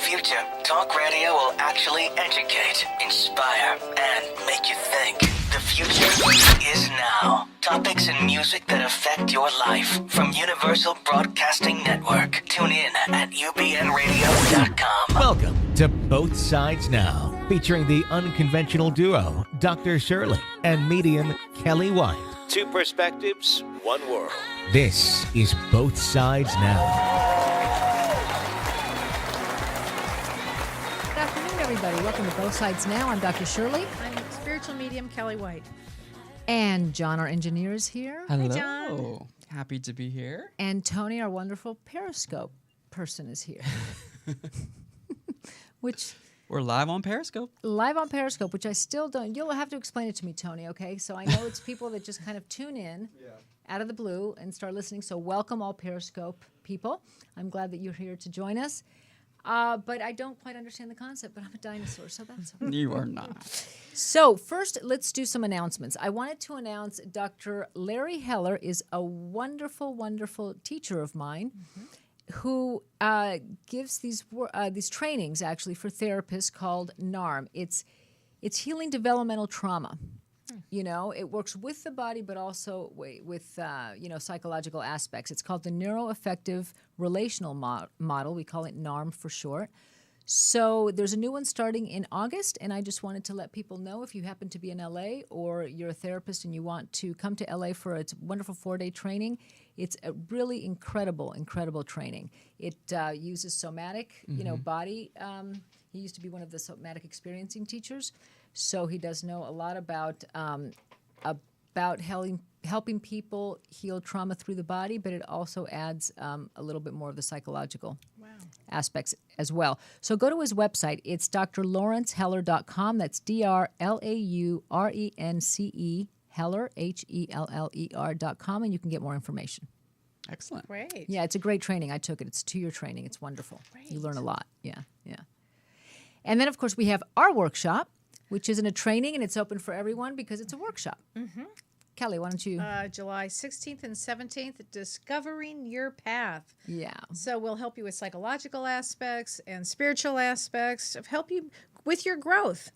future, talk radio will actually educate, inspire, and make you think. The future is now. Topics and music that affect your life from Universal Broadcasting Network. Tune in at ubnradio.com. Welcome to Both Sides Now, featuring the unconventional duo, Dr. Shirley and medium Kellee White. Two perspectives, one world. This is Both Sides Now. Good afternoon, everybody. Welcome to Both Sides Now. I'm Dr. Shirley. I'm spiritual medium Kellee White. And John, our engineer, is here. Hello. Hi, John. Happy to be here. And Tony, our wonderful Periscope person, is here. Which... We're live on Periscope. Live on Periscope, which I still don't... You'll have to explain it to me, Tony, okay? So I know it's people that just kind of tune in out of the blue and start listening. So welcome all Periscope people. I'm glad that you're here to join us. But I don't quite understand the concept, but I'm a dinosaur, so that's okay. You are not. So first, let's do some announcements. I wanted to announce Dr. Larry Heller is a wonderful, wonderful teacher of mine who gives these trainings, actually, for therapists called NARM. It's healing developmental trauma. You know, it works with the body, but also with psychological aspects. It's called the Neuroaffective Relational Model. We call it NARM for short. So there's a new one starting in August, and I just wanted to let people know if you happen to be in LA or you're a therapist and you want to come to LA for a wonderful 4-day training. It's a really incredible, incredible training. It uses somatic, body. He used to be one of the somatic experiencing teachers. So he does know a lot about helping people heal trauma through the body, but it also adds a little bit more of the psychological aspects as well. So go to his website. It's drlawrenceheller.com. That's DRLAURENCE Heller, HELLER.com, and you can get more information. Excellent. Great. Yeah, it's a great training. I took it. It's a 2-year training. It's wonderful. Great. You learn a lot. Yeah. And then, of course, we have our workshop, which isn't a training, and it's open for everyone because it's a workshop. Mm-hmm. Kellee, why don't you? July 16th and 17th, Discovering Your Path. Yeah. So we'll help you with psychological aspects and spiritual aspects, help you with your growth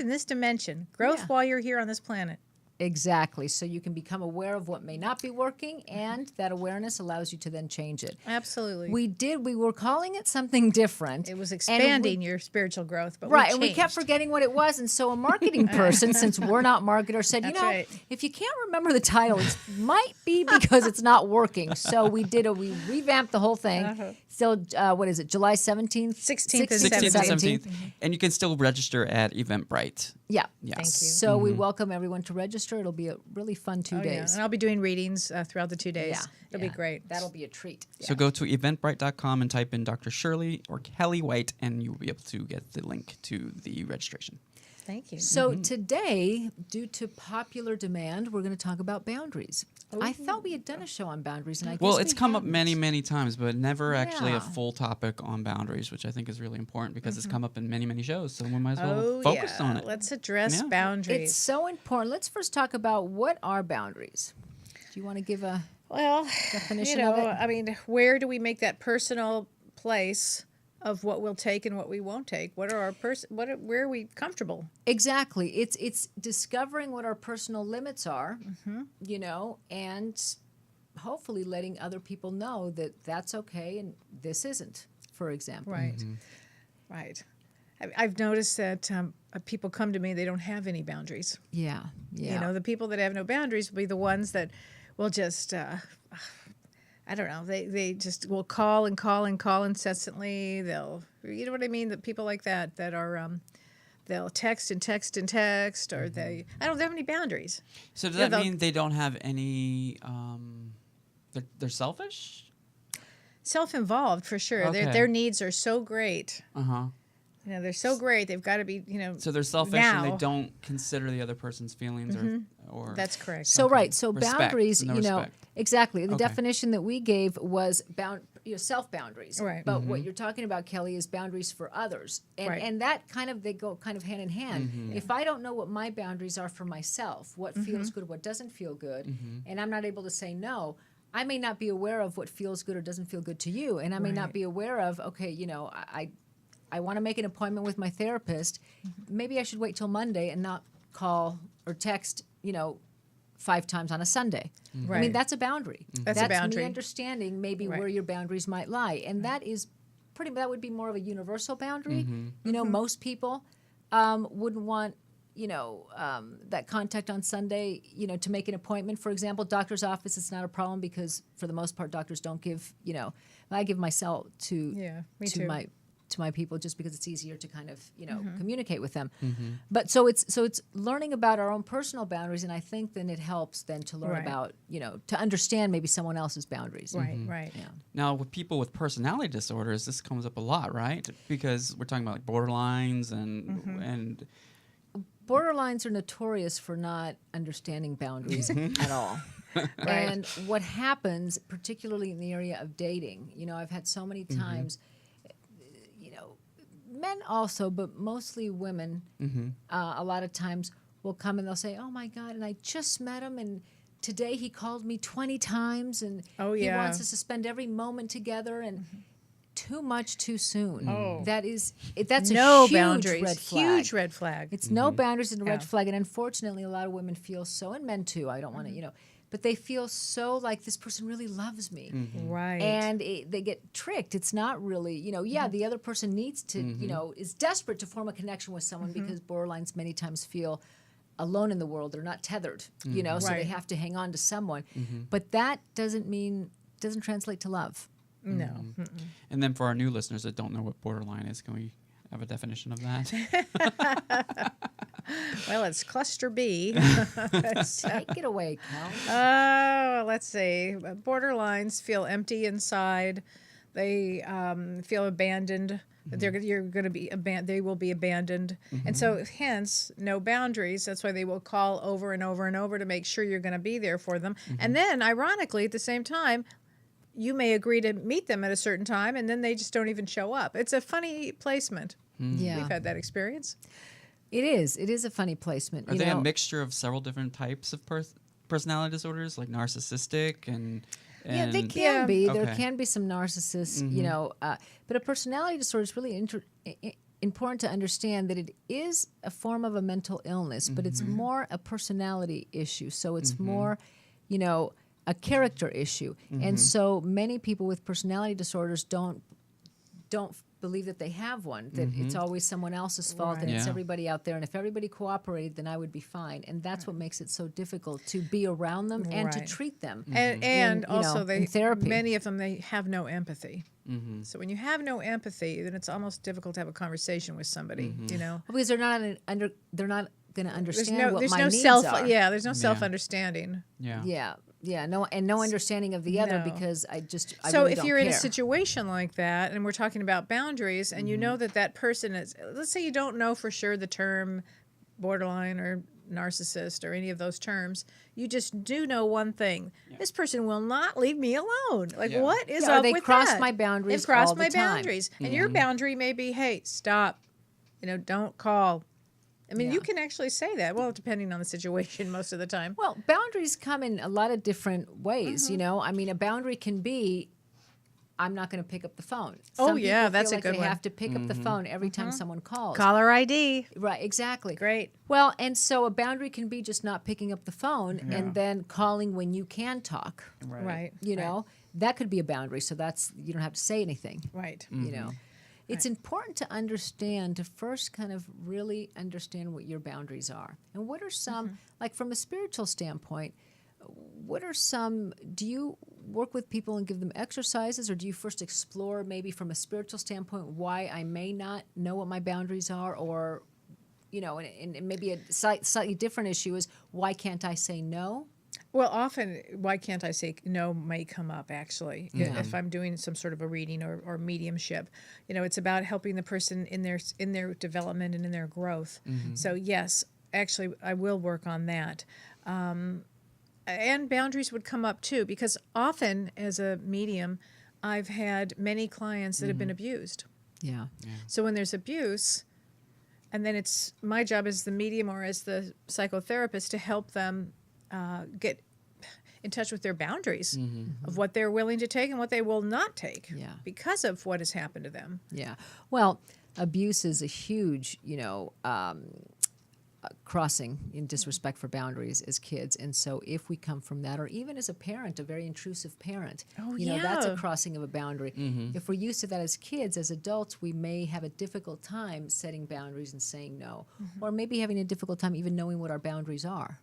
in this dimension, while you're here on this planet. Exactly. So you can become aware of what may not be working, and that awareness allows you to then change it. Absolutely. We were calling it something different. It was expanding your spiritual growth, but and we kept forgetting what it was. And so a marketing person, since we're not marketers, said, if you can't remember the title, it might be because it's not working. So we revamped the whole thing. Still, what is it, July 17th? 16th and 17th. And you can still register at Eventbrite. Yeah. Yes. Thank you. So we welcome everyone to register. It'll be a really fun 2 days. Yeah. And I'll be doing readings throughout the 2 days. Yeah. It'll be great. That'll be a treat. So go to eventbrite.com and type in Dr. Shirley or Kellee White, and you'll be able to get the link to the registration. Thank you. So today, due to popular demand, we're going to talk about boundaries. I thought we had done a show on boundaries, and I guess it's come up many, many times, but never actually a Yeah. full topic on boundaries, which I think is really important because it's come up in many, many shows. So we might as well focus on it. Let's address boundaries. It's so important. Let's first talk about what are boundaries. Do you want to give a definition of it? I mean, where do we make that personal place of what we'll take and what we won't take? What are our where are we comfortable? Exactly. It's discovering what our personal limits are, and hopefully letting other people know that that's okay and this isn't, for example. Right. Right. I've noticed that people come to me, they don't have any boundaries. Yeah. The people that have no boundaries will be the ones that will just... I don't know. They just will call and call and call incessantly. They'll, you know what I mean? The people like that are, they'll text and text and text, or they don't have any boundaries. So does that mean they don't have any? They're selfish. Self-involved for sure. Okay. Their needs are so great. They're so great. They've got to be. So they're selfish and they don't consider the other person's feelings, or That's correct. So So Respect. boundaries, No respect. exactly. The definition that we gave was self boundaries. Right. But what you're talking about, Kellee, is boundaries for others, and that they go kind of hand in hand. If I don't know what my boundaries are for myself, what feels good, what doesn't feel good, and I'm not able to say no, I may not be aware of what feels good or doesn't feel good to you, and I may not be aware of I I want to make an appointment with my therapist. Maybe I should wait till Monday and not call or text, 5 times on a Sunday. I mean, Right. that's a boundary. That's a boundary. me understanding maybe Right. where your boundaries might lie. And that is that would be more of a universal boundary. Most people wouldn't want, that contact on Sunday, to make an appointment. For example, doctor's office, it's not a problem because for the most part, doctors don't give, I give my cell Yeah, me too. to my people just because it's easier to kind of, communicate with them. But so it's learning about our own personal boundaries. And I think then it helps then to learn Right. about, to understand maybe someone else's boundaries. Right, right. Yeah. Now, with people with personality disorders, this comes up a lot, right? Because we're talking about like borderlines and Borderlines are notorious for not understanding boundaries at all. And what happens, particularly in the area of dating, I've had so many times, men also, but mostly women, a lot of times will come and they'll say, oh my God, and I just met him and today he called me 20 times and Oh, he yeah. wants us to spend every moment together and too much too soon. Oh. That's No a huge boundaries. red flag. Huge red flag. It's no boundaries and a red Yeah. flag. And unfortunately, a lot of women feel so, and men too, I don't want to, but they feel so like this person really loves me. Right. And they get tricked. It's not really, the other person needs to, is desperate to form a connection with someone because borderlines many times feel alone in the world. They're not tethered, so they Right. have to hang on to someone. But that doesn't translate to love. No. and then for our new listeners that don't know what borderline is, can we have a definition of that? Well, it's cluster B. Take it away, Cal. Let's see. Borderlines feel empty inside. They feel abandoned. You're going to be they will be abandoned, and so hence no boundaries. That's why they will call over and over and over to make sure you're going to be there for them. And then, ironically, at the same time, you may agree to meet them at a certain time, and then they just don't even show up. It's a funny placement. Yeah. We've had that experience. It is a funny placement. Are they a mixture of several different types of personality disorders, like narcissistic and Yeah, they can Yeah. be. There Okay. can be some narcissists, but a personality disorder is really important to understand that it is a form of a mental illness, but it's more a personality issue. So it's more, a character issue. And so many people with personality disorders don't believe that they have one, that it's always someone else's fault and it's Yeah. everybody out there. And if everybody cooperated, then I would be fine. And that's what makes it so difficult to be around them and to Right. treat them. And also, in therapy. many of them, they have no empathy. So when you have no empathy, then it's almost difficult to have a conversation with somebody. Because they're not going to understand what there's my no needs self. are. Yeah, there's no self-understanding. No understanding of the other No. because I So really if don't you're in a care. situation like that, and we're talking about boundaries, and you know that person is, let's say you don't know for sure the term borderline or narcissist or any of those terms, you just do know one thing: this person will not leave me alone. Like, Yeah. what is Yeah, or up they with cross that? my boundaries They've crossed all the my time. boundaries, and your boundary may be, hey, stop. Don't call. I mean, Yeah. you can actually say that. Well, depending on the situation, most of the time. Well, boundaries come in a lot of different ways, I mean, a boundary can be I'm not going to pick up the phone. Oh, Some yeah, people that's feel a like good they one. have to pick up the phone every time someone calls. Caller ID. Right, exactly. Great. Well, and so a boundary can be just not picking up the phone and then calling when you can talk. Right. That could be a boundary. So that's you don't have to say anything. Right. It's important to understand, to first kind of really understand what your boundaries are. And what are some, like from a spiritual standpoint, do you work with people and give them exercises, or do you first explore maybe from a spiritual standpoint why I may not know what my boundaries are, or, and maybe a slightly different issue is why can't I say no? Well, often, why can't I say no may come up, actually, if I'm doing some sort of a reading or mediumship. It's about helping the person in their development and in their growth. So, yes, actually, I will work on that. And boundaries would come up, too, because often, as a medium, I've had many clients that have been abused. Yeah. So when there's abuse, and then it's my job as the medium or as the psychotherapist to help them in touch with their boundaries Mm-hmm. of what they're willing to take and what they will not take Yeah. because of what has happened to them. Yeah. Well, abuse is a huge, crossing in disrespect for boundaries as kids. And so if we come from that, or even as a parent, a very intrusive parent, Oh, that's a yeah. crossing of a boundary. Mm-hmm. If we're used to that as kids, as adults, we may have a difficult time setting boundaries and saying no, or maybe having a difficult time even knowing what our boundaries are.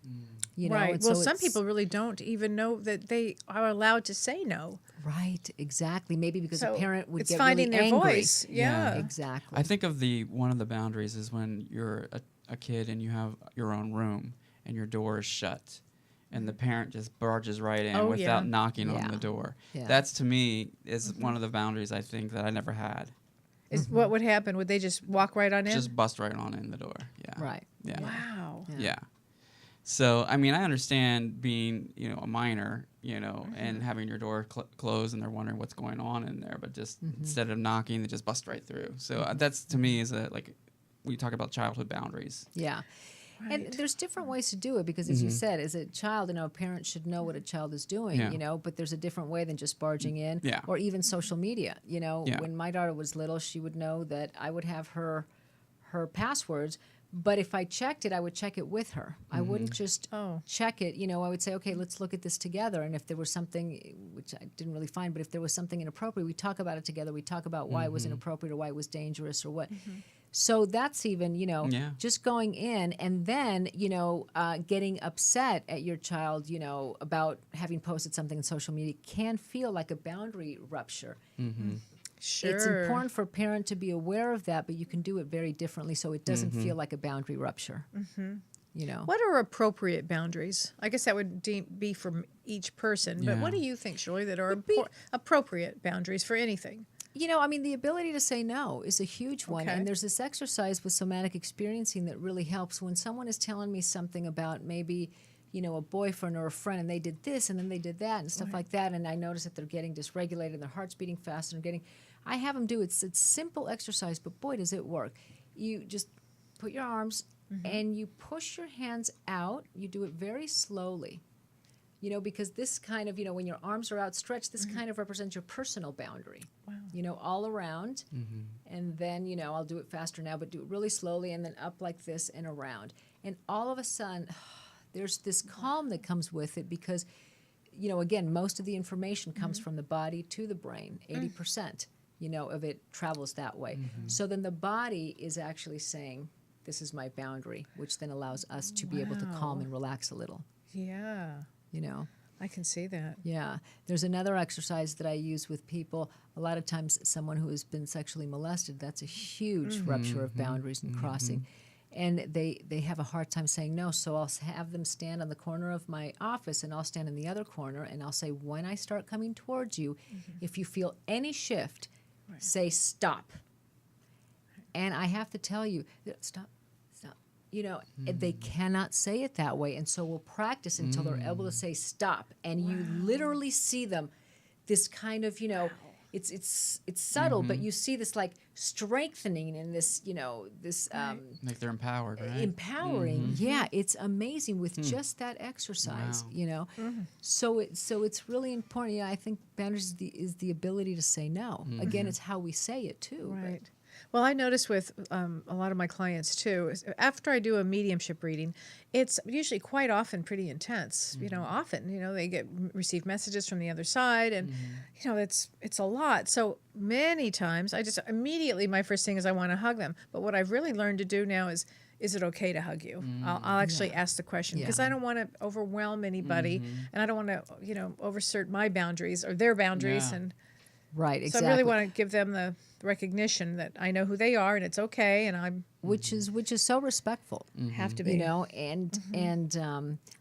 You know? Right. And Well, so some it's- people really don't even know that they are allowed to say no. Right, exactly. Maybe because So a parent would it's get finding really their angry. voice. Yeah. Exactly. I think of one of the boundaries is when you're a kid and you have your own room and your door is shut and the parent just barges right in Oh, without yeah. knocking Yeah. on the door. Yeah. That's, to me, is one of the boundaries I think that I never had. Is what would happen? Would they just walk right on in? Just bust right on in the door. Yeah. Right. Yeah. Wow. Yeah. So, I mean, I understand being, a minor, and having your door closed and they're wondering what's going on in there, but just instead of knocking, they just bust right through. So that's, to me, is we talk about childhood boundaries. Yeah. And Right. there's different ways to do it because, as you said, as a child, a parent should know what a child is doing, Yeah. But there's a different way than just barging in, Yeah. or even social media. Yeah. When my daughter was little, she would know that I would have her passwords, but if I checked it, I would check it with her. I wouldn't just Oh. check it. I would say, okay, let's look at this together. And if there was something, which I didn't really find, but if there was something inappropriate, we talk about it together. We talk about why it was inappropriate or why it was dangerous or what. So that's even, Yeah. just going in and then, getting upset at your child, about having posted something on social media can feel like a boundary rupture. Sure. It's important for a parent to be aware of that, but you can do it very differently so it doesn't feel like a boundary rupture. What are appropriate boundaries? I guess that would be from each person. But what do Yeah. you think, Shirley, that are be- appropriate boundaries for anything? The ability to say no is a huge one. Okay. And there's this exercise with somatic experiencing that really helps when someone is telling me something about maybe, a boyfriend or a friend, and they did this and then they did that and stuff like that. And I notice that they're getting dysregulated and their heart's beating fast and I have them do it. It's simple exercise, but boy, does it work. You just put your arms and you push your hands out. You do it very slowly. Because this kind of, when your arms are outstretched, this kind of represents your personal boundary. Wow. All around. And then, I'll do it faster now, but do it really slowly and then up like this and around. And all of a sudden, there's this calm that comes with it because, again, most of the information comes from the body to the brain, 80%, of it travels that way. So then the body is actually saying, this is my boundary, which then allows us to be able to calm and relax a little, Yeah. I can see that. Yeah. There's another exercise that I use with people. A lot of times someone who has been sexually molested, that's a huge rupture of boundaries and crossing. And they have a hard time saying no. So I'll have them stand on the corner of my office and I'll stand in the other corner and I'll say, when I start coming towards you, if you feel any shift, say stop. And I have to tell you, stop. They cannot say it that way. And so we'll practice until they're able to say stop. And you literally see them, this kind of, it's subtle, but you see this like strengthening and this, this Like they're empowered, right? empowering. Yeah, it's amazing with just that exercise, Wow. So it's really important. Yeah, I think boundaries is the ability to say no. Again, it's how we say it too. but- Right. Well, I notice with a lot of my clients too, after I do a mediumship reading, it's usually quite often pretty intense. Often, they receive messages from the other side, and it's a lot. So many times, I just immediately my first thing is I want to hug them. But what I've really learned to do now is it okay to hug you? I'll actually ask the question because I don't want to overwhelm anybody, and I don't want to oversert my boundaries or their boundaries Yeah. and. Right, So exactly. I really want to give them the recognition that I know who they are and it's okay, and I'm which is so respectful. have to be. And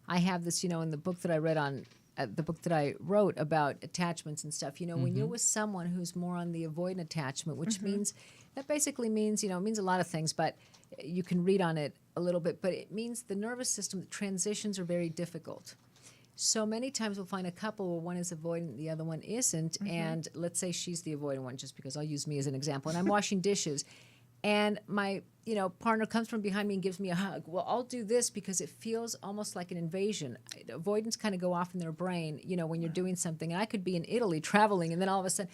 I have this, in the book that I read on the book that I wrote about attachments and stuff. When you're with someone who's more on the avoidant attachment, which means that basically means it means a lot of things, but you can read on it a little bit. But it means the nervous system transitions are very difficult. So many times we'll find a couple where one is avoidant, the other one isn't, and let's say she's the avoidant one, just because I'll use me as an example, and I'm washing dishes. and my partner comes from behind me and gives me a hug. Well, I'll do this because it feels almost like an invasion. Avoidance kind of go off in their brain, when you're doing something. And I could be in Italy traveling, and then all of a sudden,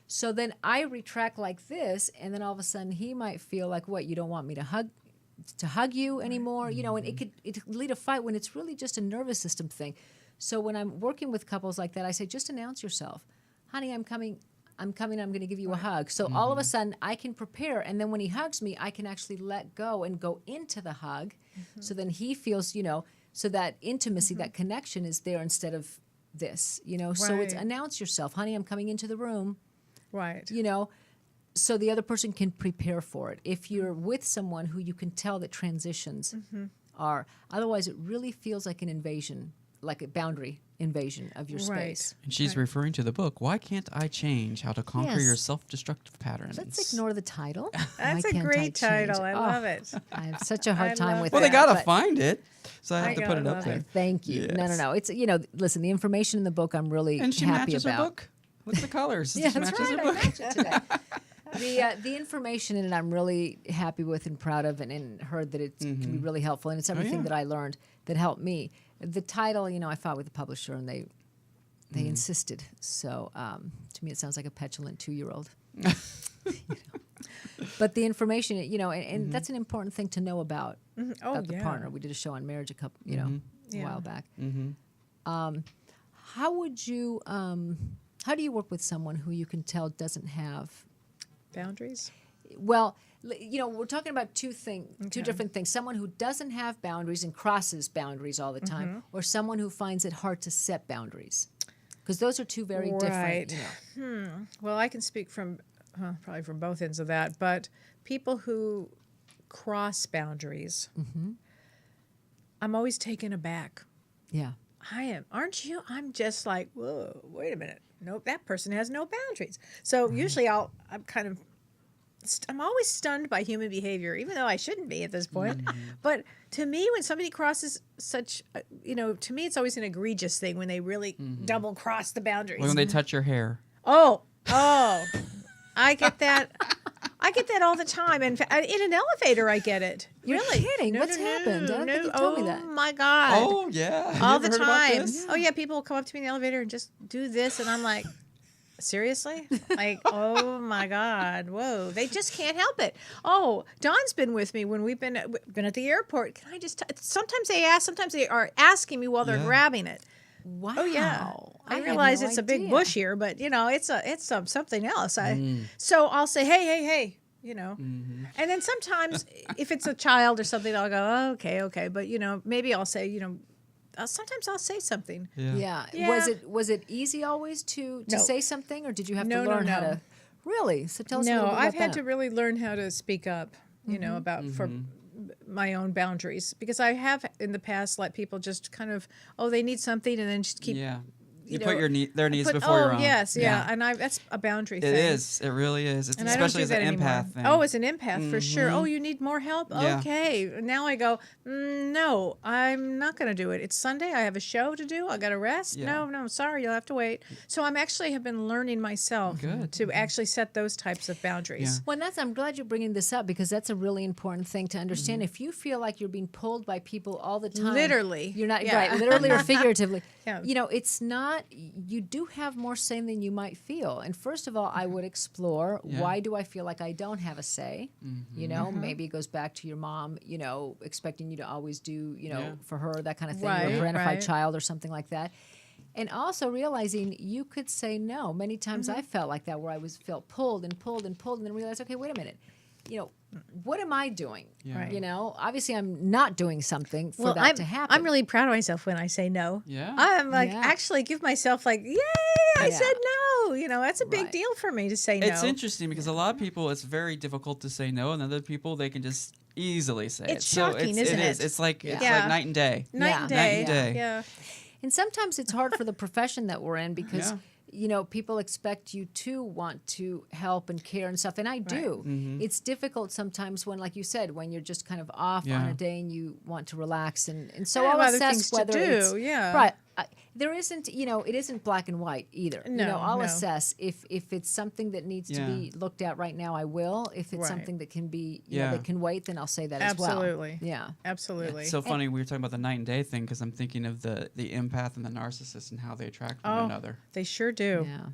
so then I retract like this, and then all of a sudden he might feel like, what, you don't want me to hug you anymore, and it could lead a fight when it's really just a nervous system thing. So when I'm working with couples like that, I say, just announce yourself. Honey, I'm coming, I'm going to give you a hug. So all of a sudden I can prepare. And then when he hugs me, I can actually let go and go into the hug. So then he feels, so that intimacy, that connection is there instead of this, So it's announce yourself. Honey, I'm coming into the room. Right. So the other person can prepare for it. If you're with someone who you can tell that transitions are, otherwise it really feels like an invasion, like a boundary invasion of your space. And she's referring to the book, Why Can't I Change? How to Conquer Your Self-Destructive Patterns. Let's ignore the title. That's a great title. I love it. I have such a hard time with Well, that. they got to find it. So I have to put it up there. Thank you. Yes. No. It's, listen, the information in the book I'm really And she happy matches about. her book. Look at the colors. Yeah, She that's matches right. her I book. matched it today. The information in it I'm really happy with and proud of, and heard that it can be really helpful, and it's everything that I learned that helped me. The title, I fought with the publisher, and they insisted. So to me, it sounds like a petulant 2-year-old. But the information, and that's an important thing to know about the partner. We did a show on marriage a while back. How would you? How do you work with someone who you can tell doesn't have boundaries? Well, we're talking about two different things. Someone who doesn't have boundaries and crosses boundaries all the time, or someone who finds it hard to set boundaries, because those are two very different. Well, I can speak from probably from both ends of that, but people who cross boundaries, I'm always taken aback. Yeah. I am, aren't you? I'm just like, whoa, wait a minute. Nope, that person has no boundaries. So usually I'm always stunned by human behavior, even though I shouldn't be at this point. But to me, when somebody crosses such, to me, it's always an egregious thing when they really double cross the boundaries. When they touch your hair. Oh, I get that. I get that all the time. And in an elevator, I get it. You're really? kidding. What's happened? I don't think you told me that. Oh, my God. Oh, yeah. Have All you the ever heard about time. this? Oh, yeah. People will come up to me in the elevator and just do this. And I'm like, seriously? Like, oh, my God. Whoa. They just can't help it. Oh, Dawn's been with me when we've been at the airport. Can I just sometimes they ask. Sometimes they are asking me while they're grabbing it. Wow. Oh yeah, I had realize no it's a big idea. bush here, but it's something else. So I'll say, hey, and then sometimes if it's a child or something, I'll go, oh, okay, but maybe I'll say, sometimes I'll say something. Yeah. Yeah. Was it easy always to No. say something, or did you have No, to learn how no. to? Really? So tell us a No, little bit about I've had that. to really learn how to speak up, about for my own boundaries, because I have in the past let people just kind of, they need something, and then just keep. Yeah. You know, put their needs put, before your own. yes, yeah, and that's a boundary thing. It is. It really is. It's And I don't especially do as that an anymore. empath thing. Oh, as an empath, for sure. Oh, you need more help? Yeah. Okay. Now I go, no, I'm not going to do it. It's Sunday. I have a show to do. I got to rest. Yeah. No, sorry. You'll have to wait. So have been learning myself to actually set those types of boundaries. Well, I'm glad you're bringing this up, because that's a really important thing to understand. If you feel like you're being pulled by people all the time, Literally. you're not Yeah. right, literally or figuratively. Yeah. It's not. You do have more say than you might feel. And first of all, I would explore, why do I feel like I don't have a say? Maybe it goes back to your mom, expecting you to always do, for her, that kind of thing, Right, or a parentified right. child or something like that. And also realizing you could say no. Many times I felt like that, where I felt pulled and then realized, okay, wait a minute. What am I doing? Yeah. Right. Obviously I'm not doing something for that to happen. I'm really proud of myself when I say no. Yeah. I'm like, Yeah. actually give myself like, yay, I Yeah. said no. That's a big Right. deal for me to say no. It's interesting because a lot of people, it's very difficult to say no, and other people, they can just easily say It's it. So shocking, it isn't is. it? It's like Yeah. night and day. Night Yeah. and Night day. and day. Yeah. And sometimes it's hard for the profession that we're in, because people expect you to want to help and care and stuff, and I do. It's difficult sometimes when, like you said, when you're just kind of off on Yeah. a day and you want to relax, and so I have I'll other assess things to whether do, it's yeah. right. there isn't, it isn't black and white either. No, I'll no. assess if it's something that needs to be looked at right now. I will. If it's Right. something that can be, Yeah. that can wait, then I'll say that as well. Absolutely. Yeah. Absolutely. It's so funny we were talking about the night and day thing because I'm thinking of the empath and the narcissist and how they attract one another. They sure do. Yeah.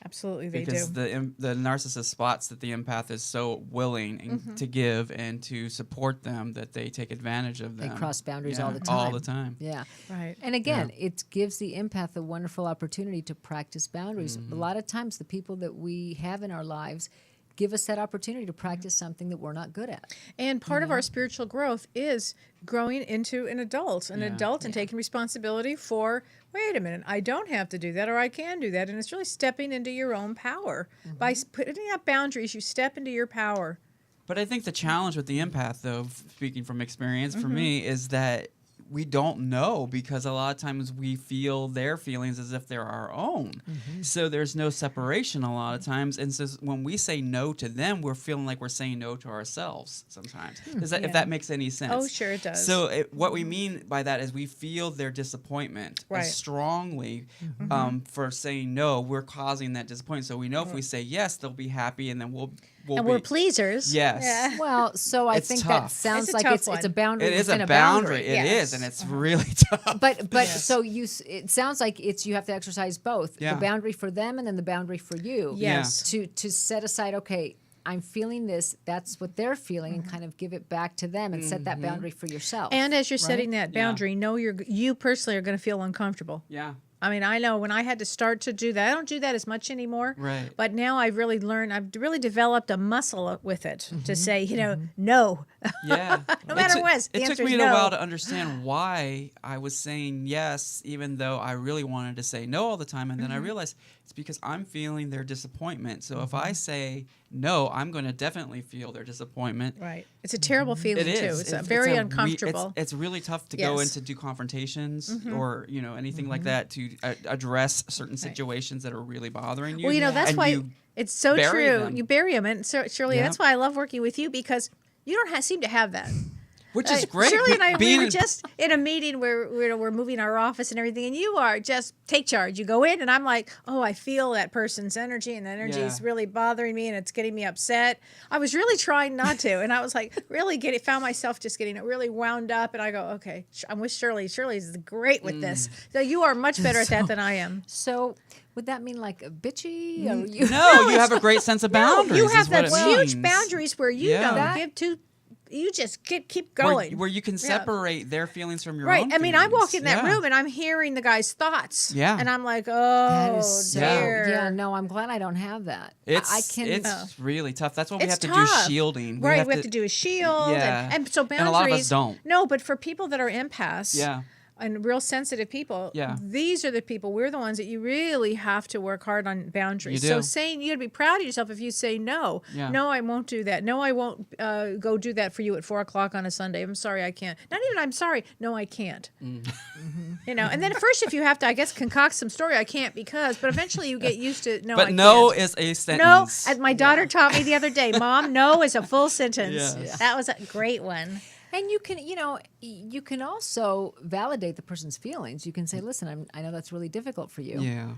Absolutely, they Because do. the narcissist spots that the empath is so willing Mm-hmm. to give and to support them that they take advantage of They them. cross boundaries all Yeah, the time. All the time. Yeah. Right. And again, it gives the empath a wonderful opportunity to practice boundaries. A lot of times, the people that we have in our lives give us that opportunity to practice something that we're not good at. And part of our spiritual growth is growing into an adult, and taking responsibility for, wait a minute, I don't have to do that, or I can do that. And it's really stepping into your own power. By putting up boundaries, you step into your power. But I think the challenge with the empath, though, speaking from experience for Mm-hmm. me, is that we don't know because a lot of times we feel their feelings as if they're our own. Mm-hmm. So there's no separation a lot of times. And so when we say no to them, we're feeling like we're saying no to ourselves sometimes. If that makes any sense. Oh, sure it does. So what we mean by that is we feel their disappointment Right. as strongly for saying no. We're causing that disappointment. So we know if we say yes, they'll be happy, and then we'll And be, we're pleasers. Yes. Yeah. Well, so I It's think tough. that sounds It's a like tough it's a one. boundary It is within a boundary. boundary. It Yes. is, and it's really tough. But so it sounds like you have to exercise both Yeah. the boundary for them and then the boundary for you. Yes. To set aside, okay, I'm feeling this. That's what they're feeling, and kind of give it back to them and set that boundary for yourself. And as you're setting that Yeah. boundary, know you personally are going to feel uncomfortable. Yeah. I mean, I know when I had to start to do that, I don't do that as much anymore. Right. But now I've really learned, I've really developed a muscle with it to say, no. Yeah. No matter what, the It took answer me is a no. while to understand why I was saying yes, even though I really wanted to say no all the time. And then I realized it's because I'm feeling their disappointment. So if I say no, I'm going to definitely feel their disappointment. Right. It's a terrible feeling, It is. too. It's very a uncomfortable. It's really tough to go in Yes. to do confrontations or anything like that to address certain situations that are really bothering you. Well, that's and why you it's so bury true. them. You bury them. And so, Shirley, Yeah. that's why I love working with you, because you don't seem to have that. Which is great. Shirley and I, we being were in- just in a meeting where we're moving our office and everything, and you are just take charge. You go in, and I'm like, oh, I feel that person's energy, and the energy is Yeah. really bothering me, and it's getting me upset. I was really trying not to, and I was like, found myself just getting really wound up, and I go, okay, I'm with Shirley. Shirley's great with this. So you are much better at that than I am. So would that mean like a bitchy? Or you? No, you have a great sense of boundaries. You have is what that it huge means. boundaries where you Yeah. don't give two. You just keep Where- going. Where you can Yeah. separate their feelings from your Right. own I mean, I feelings. walk in that Yeah. room and I'm hearing the guy's thoughts. Yeah. And I'm like, That oh, is so, dear. yeah, no, I'm glad I don't have that. I can. It's really tough. That's why we It's have to tough. do shielding. Right. We have to do a shield. Yeah. And so boundaries. And a lot of us don't. No, but for people that are empaths. Yeah. And real sensitive people, Yeah. these are the people, we're the ones that you really have to work hard on boundaries. You So do. saying, you got to be proud of yourself if you say no. Yeah. No, I won't do that. No, I won't go do that for you at 4:00 on a Sunday. I'm sorry, I can't. Not even I'm sorry. No, I can't. And then at first, if you have to, I guess, concoct some story, I can't because, but eventually you get used to, no, But I no can't. is a No, sentence. as my daughter taught me the other day, Mom, no is a full sentence. Yes. That was a great one. And you can also validate the person's feelings. You can say, listen, I know that's really difficult for you. Yeah.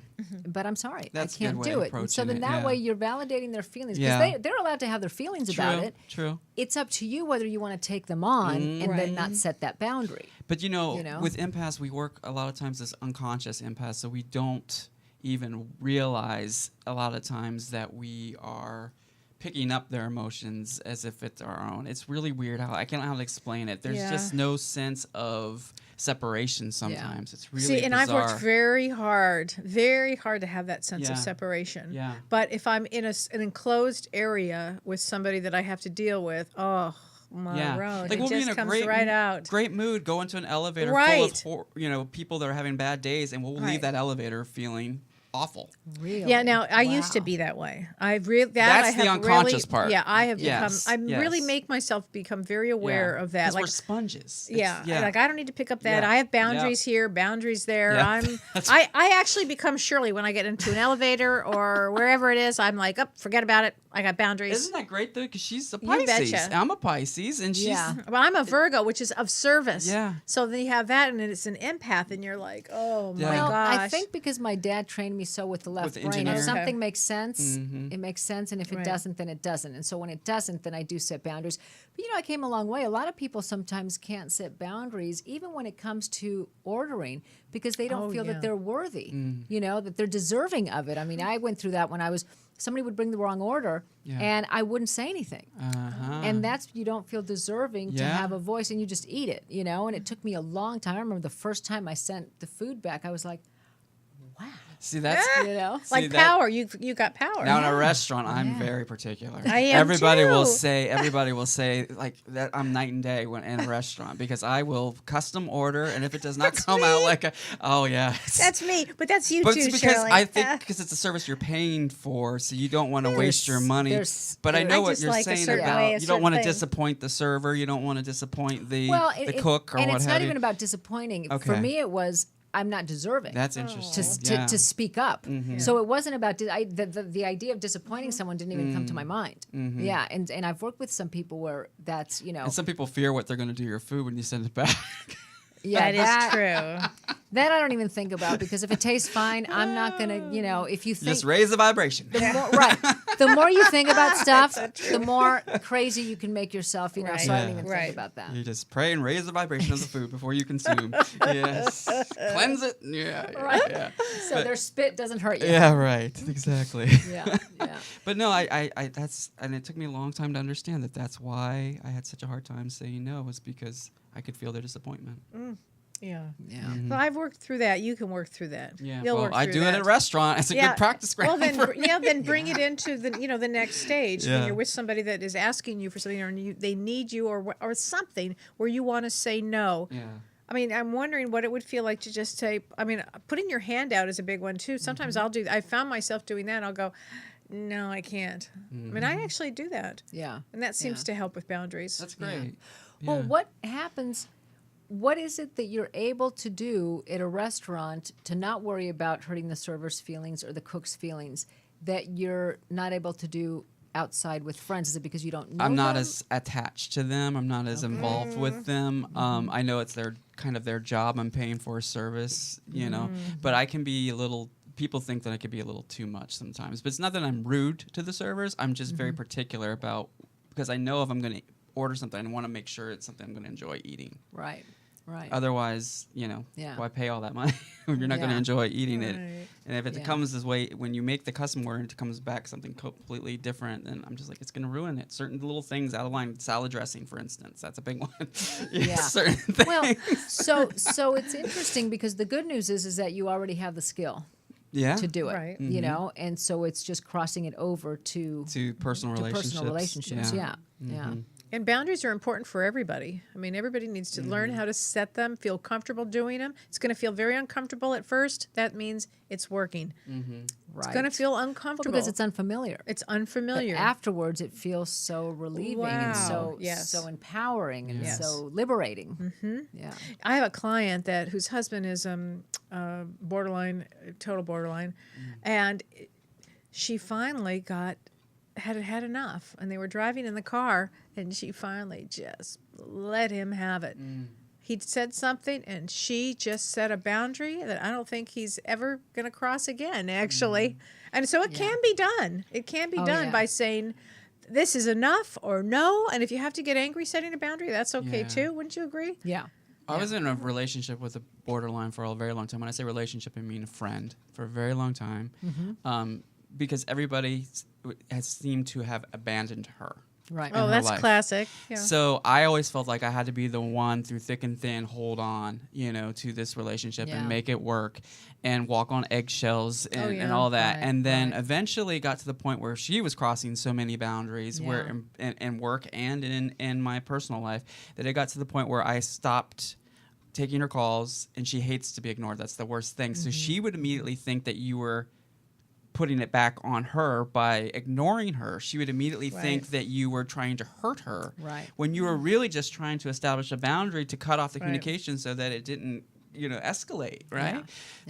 But I'm sorry, That's a I can't good way do of it. And so approaching then it, that yeah. way you're validating their feelings because Yeah. they're allowed to have their feelings about it. True. It's up to you whether you want to take them on and then Right. not set that boundary. But You know? with empaths, we work a lot of times as unconscious empaths, so we don't even realize a lot of times that we are picking up their emotions as if it's our own. It's really weird how I can't know how to explain it. There's Yeah. just no sense of separation sometimes. It's really See, and I've bizarre. worked very hard to have that sense of Yeah. separation. Yeah. But if I'm in an enclosed area with somebody that I have to deal with, oh my road, Like it we'll be just in a comes great, right out. great mood, go into an elevator Right. full of people that are having bad days, and we'll Right. leave that elevator feeling awful. Really? Yeah. Now I used to Wow. be that way. I've really That's I the have unconscious really, part. Yeah, I have Yes, become. I really yes. make myself become very aware of that. 'Cause Like we're sponges. yeah, It's- like I don't need to pick up that. Yeah. I have boundaries Yep. here, boundaries there. Yep. That's- I actually become Shirley when I get into an elevator or wherever it is. I'm like, oh, forget about it. I got boundaries. Isn't that great though? Because she's a You Pisces. betcha. I'm a Pisces, and she's Yeah. Well, I'm a Virgo, which is of service. Yeah. So then you have that, and it's an empath, and you're like, oh my Yeah. Well, gosh. I think because my dad trained me so with the left the brain, engineer. if something Okay. makes sense, Mhm. it makes sense, and if it Right. doesn't, then it doesn't. And so when it doesn't, then I do set boundaries. But I came a long way. A lot of people sometimes can't set boundaries, even when it comes to ordering, because they don't Oh, feel yeah. that they're worthy. Mm. That they're deserving of it. I mean, I went through that when somebody would bring the wrong order, Yeah. and I wouldn't say anything. Uh-huh. And that's you don't feel deserving to Yeah. have a voice, and you just eat it, And it took me a long time. I remember the first time I sent the food back, I was like, wow, See, that's like See, that- power. You got power. Now in a restaurant, I'm Yeah. very particular. I am everybody will too. say like that. I'm night and day when in a restaurant because I will custom order, and if it does not come out like oh yeah, That's me, but that's you but too, it's because Shirley. I think because it's a service you're paying for, so you don't want to waste your money. there's- But I know I what just you're like a saying certain about way, a you don't want to certain thing. disappoint the server, you don't want to disappoint the the cook or and what it's have not you. even about disappointing. For Okay. me, it was I'm not deserving. That's interesting. to speak up. Mm-hmm. So it wasn't about the idea of disappointing someone didn't even come to my mind. Yeah, and I've worked with some people where that's And some people fear what they're going to do to your food when you send it back. yeah that is true. That I don't even think about because if it tastes fine, I'm not gonna if you think Just raise the vibration. the more, right. The more you think about stuff, the more crazy you can make yourself, So I don't Yeah. even Right. think about that. You just pray and raise the vibration of the food before you consume. Yes. Cleanse it. Yeah. Right. Yeah. So their spit doesn't hurt you. Yeah, right. Exactly. Yeah. Yeah. But no, I that's and it took me a long time to understand that that's why I had such a hard time saying no was because I could feel their disappointment. Yeah. Yeah. Mm-hmm. Well, I've worked through that. You can work through that. Yeah. You'll well, work I through do that. it at a restaurant. It's a good practice Well, ground. then, for me. then bring it into the next stage when Yeah. you're with somebody that is asking you for something, or they need you, or something where you want to say no. Yeah. I mean, I'm wondering what it would feel like to just say. I mean, putting your hand out is a big one too. Sometimes Mm-hmm. I found myself doing that. I'll go, no, I can't. I mean, I actually do that, Yeah. and that seems to help with boundaries. That's great. Well, Yeah. what happens? What is it that you're able to do at a restaurant to not worry about hurting the server's feelings or the cook's feelings that you're not able to do outside with friends? Is it because you don't know I'm not them? as attached to them. I'm not as involved with them. I know it's their job. I'm paying for a service, But I can be a little. People think that I could be a little too much sometimes. But it's not that I'm rude to the servers. I'm just very particular about because I know if I'm going to order something, I want to make sure it's something I'm going to enjoy eating. Right. Right. Otherwise, Yeah. why pay all that money when you're not going to Yeah. enjoy eating it? Right. And if it Yeah. comes this way, when you make the custom order and it comes back something completely different, then I'm just like, it's going to ruin it. Certain little things out of line, salad dressing, for instance, that's a big one. Yeah. Certain things. Well, so it's interesting because the good news is that you already have the skill yeah. to do it, Right. and so it's just crossing it over to Personal relationships. personal relationships. Yeah. Yeah. And boundaries are important for everybody. I mean, everybody needs to Mm-hmm. learn how to set them, feel comfortable doing them. It's going to feel very uncomfortable at first. That means it's working. Right. It's going to feel Well, uncomfortable because it's unfamiliar. It's But unfamiliar. afterwards, it feels so relieving and Wow. so Yes. so empowering and Yes. so liberating. Mm-hmm. Yeah. I have a client whose husband is borderline, total borderline, and she finally had enough, and they were driving in the car, and she finally just let him have it. He'd said something, and she just set a boundary that I don't think he's ever going to cross again, actually. And so it can be done. It can be Oh, done yeah. by saying, this is enough or no. And if you have to get angry setting a boundary, that's okay Yeah. too. Wouldn't you agree? Yeah. I was in a relationship with a borderline for a very long time. When I say relationship, I mean a friend for a very long time, because everybody has seemed to have abandoned her. Right. Oh, her that's life. classic. Yeah. So I always felt like I had to be the one through thick and thin, hold on, to this relationship Yeah. and make it work and walk on eggshells and, yeah. and all that. Right, and then right. eventually got to the point where she was crossing so many boundaries where in work and in my personal life that it got to the point where I stopped taking her calls, and she hates to be ignored. That's the worst thing. So she would immediately think that you were putting it back on her by ignoring her. She would immediately think Right. that you were trying to hurt her. Right. When you were really just trying to establish a boundary to cut off the Right. communication so that it didn't, escalate, right? Yeah.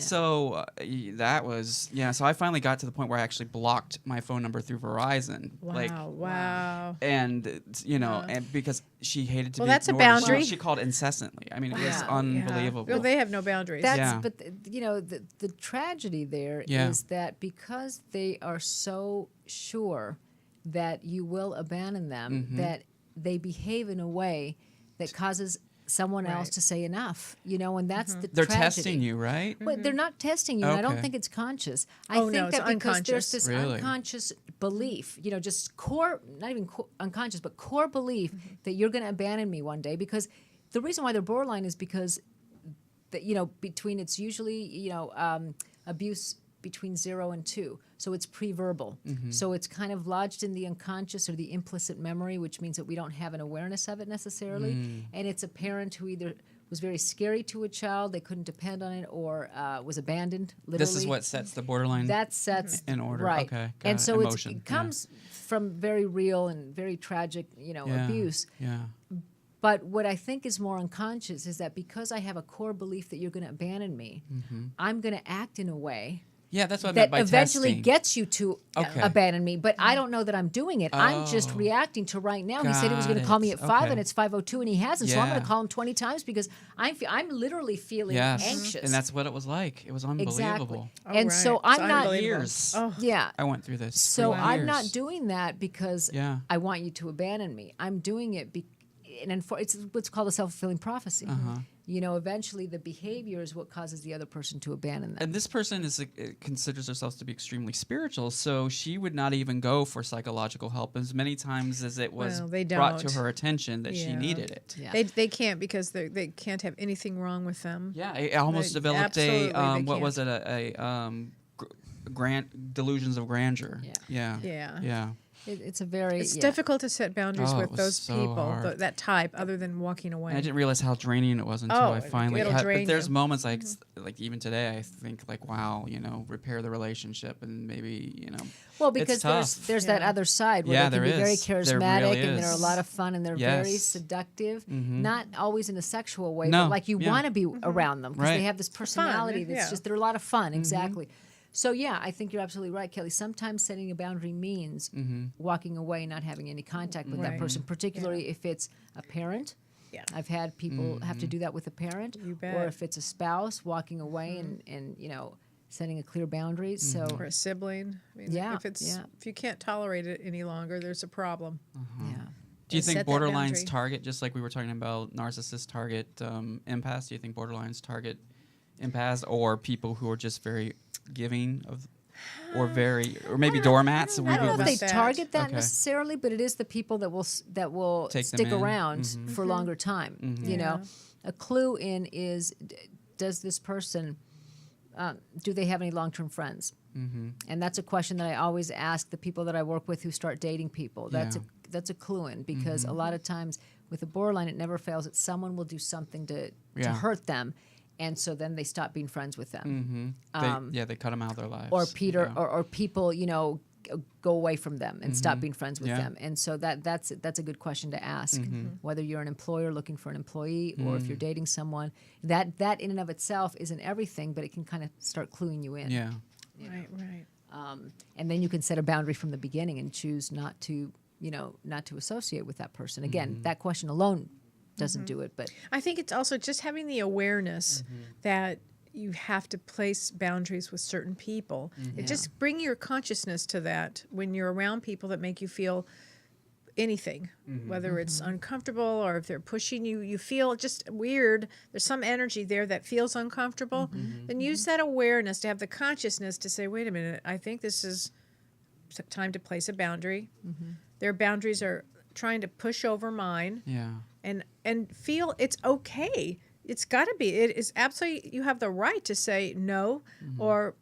So that was, so I finally got to the point where I actually blocked my phone number through Verizon. Wow. And, and because she hated to Well, be that's a ignored. And boundary. She called incessantly. I mean, it was Yeah. unbelievable. Well, they have no boundaries. That's Yeah. but the tragedy there is Yeah. that because they are so sure that you will abandon them, Mm-hmm. that they behave in a way that causes someone else Right. to say enough. And that's the They're tragedy. testing you, right? Well, they're not testing you. And I don't Okay. think it's conscious. Oh, I think no, it's that because there's unconscious. this Really? unconscious belief, just core, not even unconscious, but core belief that you're going to abandon me one day. Because the reason why they're borderline is because, between it's usually, abuse between 0 and 2. So it's pre-verbal. So it's kind of lodged in the unconscious or the implicit memory, which means that we don't have an awareness of it necessarily. And it's a parent who either was very scary to a child, they couldn't depend on it, or was abandoned, literally. This is what sets the borderline. That sets in order. right. Okay, got and it. so Emotion, it comes from very real and very tragic, abuse. Yeah. But what I think is more unconscious is that because I have a core belief that you're going to abandon me, I'm going to act in a way Yeah, that's what I that meant by eventually testing. gets you to Okay. abandon me. But I don't know that I'm doing it. I'm just Oh. reacting to right now. He said he was going to Got call me it. at 5, Okay. and it's 5:02, and he hasn't. So I'm going Yeah. to call him 20 times because I'm literally feeling Yes. anxious. And that's what it was like. It was unbelievable. Exactly. And so right. I'm It's not. unbelievable. Years. Oh. Yeah. I went through this. So for I'm not years. doing that because Yeah. I want you to abandon me. I'm doing it it's what's called a self-fulfilling prophecy. Eventually the behavior is what causes the other person to abandon them. And this person considers herself to be extremely spiritual, so she would not even go for psychological help as many times as it was Well, they brought to don't. her attention that she Yeah. needed it. Yeah. They can't because they can't have anything wrong with them. Yeah, I almost They- developed absolutely, they what can't. was it? Delusions of grandeur. Yeah. Yeah. It's a very It's yeah. difficult to set boundaries Oh, it with was those so people, hard. that type, other than walking away. And I didn't realize how draining it was until Oh, I finally it'll had. drain But there's you. moments like even today, I think like, wow, repair the relationship and maybe Well, it's because tough. there's that Yeah. other side where Yeah, they can there be very is. There charismatic really and they're a is. lot of fun and they're very Yes. seductive, Mhm. not always in a sexual way, No, but like you yeah. want to be around them because they Right. have this personality that's yeah. just they're a lot of fun. Exactly. So yeah, I think you're absolutely right, Kelly. Sometimes setting a boundary means walking away, not having any contact with that Right. person, particularly if it's a parent. Yeah. I've had people have to do that with a parent, You or bet. if it's a spouse, walking away and setting a clear boundary. So or a sibling. I mean, Yeah, if you can't tolerate it any longer, there's a problem. yeah. Do you Set think that borderlines boundary. target, just like we were talking about narcissists target empaths, do you think borderlines target empaths or people who are just very giving of, or maybe doormats? I don't know if about they that. target that Okay. necessarily, but it is the people that will Take them stick in. around for longer time. Yeah. A clue in is does this person do they have any long-term friends? And that's a question that I always ask the people that I work with who start dating people. That's Yeah. a clue in because a lot of times with a borderline, it never fails that someone will do something to Yeah. hurt them. And so then they stop being friends with them. They cut them out of their lives. Or Peter, Yeah. or people, go away from them and stop being friends with Yeah. them. And so that's a good question to ask. Whether you're an employer looking for an employee or if you're dating someone, that in and of itself isn't everything, but it can kind of start cluing you in. Yeah. Right. And then you can set a boundary from the beginning and choose not to associate with that person. Again, that question alone doesn't do it, but I think it's also just having the awareness that you have to place boundaries with certain people. It just bring your consciousness to that when you're around people that make you feel anything, whether it's uncomfortable or if they're pushing you, you feel just weird. There's some energy there that feels uncomfortable. Then use that awareness to have the consciousness to say, wait a minute, I think this is time to place a boundary. Their boundaries are trying to push over mine. Yeah. And feel it's okay. It's got to be. It is absolutely. You have the right to say no or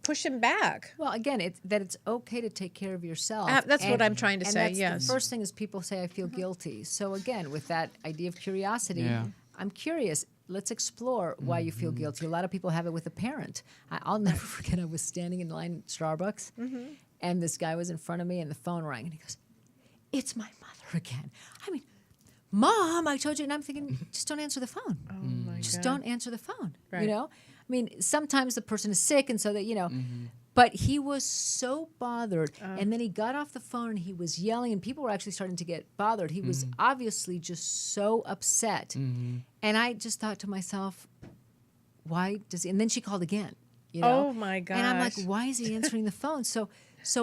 push him back. well, again, it's okay to take care of yourself. That's what I'm trying to say, That's yes. the first thing is people say I feel guilty. So again, with that idea of curiosity, Yeah. I'm curious. let's explore why you feel guilty. A lot of people have it with a parent. I'll never forget, I was standing in line at Starbucks, and this guy was in front of me, and the phone rang, and he goes, "It's my mother again. I mean, Mom, I told you." And I'm thinking, just don't answer the phone. Oh my Just God. don't answer the phone, Right. you know? I mean, sometimes the person is sick, and so that, you know, but he was so bothered, and then he got off the phone, and he was yelling, and people were actually starting to get bothered. He was obviously just so upset. And I just thought to myself, why does he? And then she called again, you know? Oh my gosh. And I'm like, why is he answering the phone? So